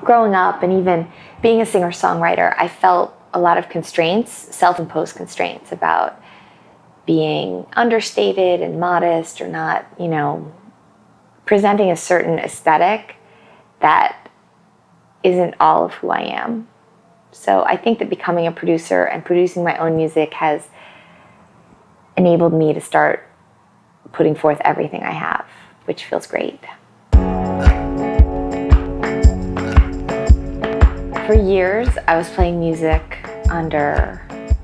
growing up and even being a singer-songwriter, I felt a lot of constraints, self-imposed constraints about being understated and modest or not, presenting a certain aesthetic that isn't all of who I am. So I think that becoming a producer and producing my own music has enabled me to start putting forth everything I have, which feels great. For years, I was playing music under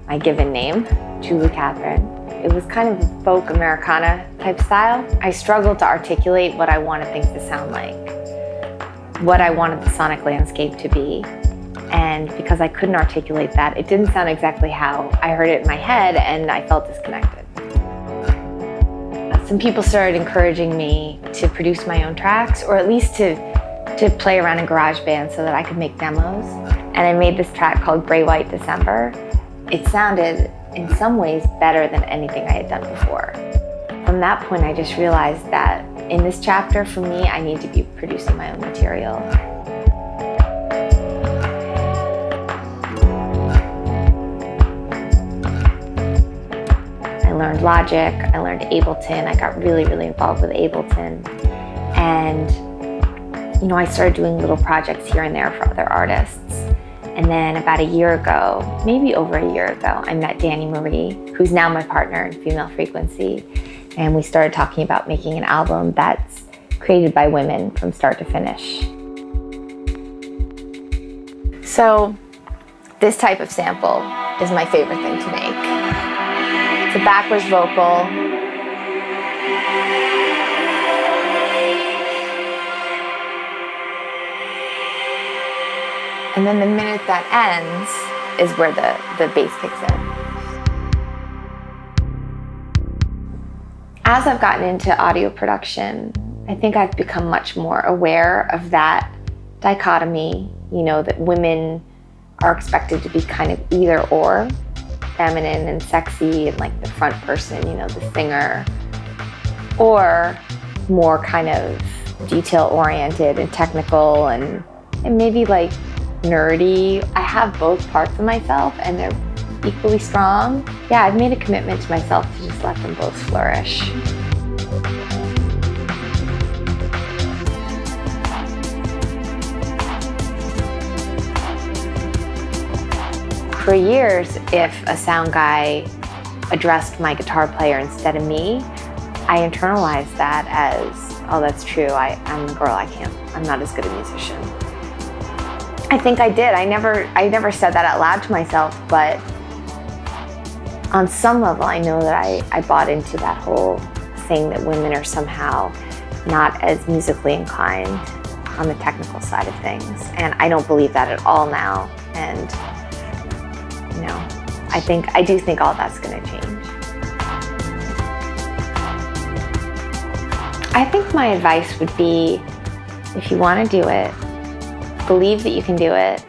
my given name, Julie Kathryn. It was kind of a folk Americana type style. I struggled to articulate what I wanted things to sound like, what I wanted the sonic landscape to be. And because I couldn't articulate that, it didn't sound exactly how I heard it in my head, and I felt disconnected. Some people started encouraging me to produce my own tracks, or at least to play around in GarageBand so that I could make demos. And I made this track called Gray White December. It sounded, in some ways, better than anything I had done before. From that point, I just realized that in this chapter, for me, I need to be producing my own material. I learned Logic, I learned Ableton. I got really, really involved with Ableton. And I started doing little projects here and there for other artists. And then about a year ago, maybe over a year ago, I met Danny Marie, who's now my partner in Female Frequency. And we started talking about making an album that's created by women from start to finish. So this type of sample is my favorite thing to make. It's a backwards vocal. And then the minute that ends is where the bass kicks in. As I've gotten into audio production, I think I've become much more aware of that dichotomy, that women are expected to be kind of either or, feminine and sexy and like the front person, the singer, or more kind of detail-oriented and technical and maybe like nerdy. I have both parts of myself and they're equally strong. Yeah, I've made a commitment to myself to just let them both flourish. For years, if a sound guy addressed my guitar player instead of me, I internalized that as, oh, that's true, I'm a girl, I'm not as good a musician. I think I did. I never said that out loud to myself, but on some level, I know that I bought into that whole thing that women are somehow not as musically inclined on the technical side of things. And I don't believe that at all now. And, I do think all that's going to change. I think my advice would be, if you want to do it, believe that you can do it.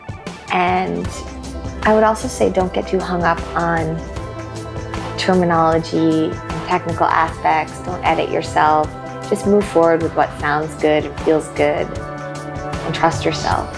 And I would also say don't get too hung up on terminology and technical aspects. Don't edit yourself. Just move forward with what sounds good and feels good and trust yourself.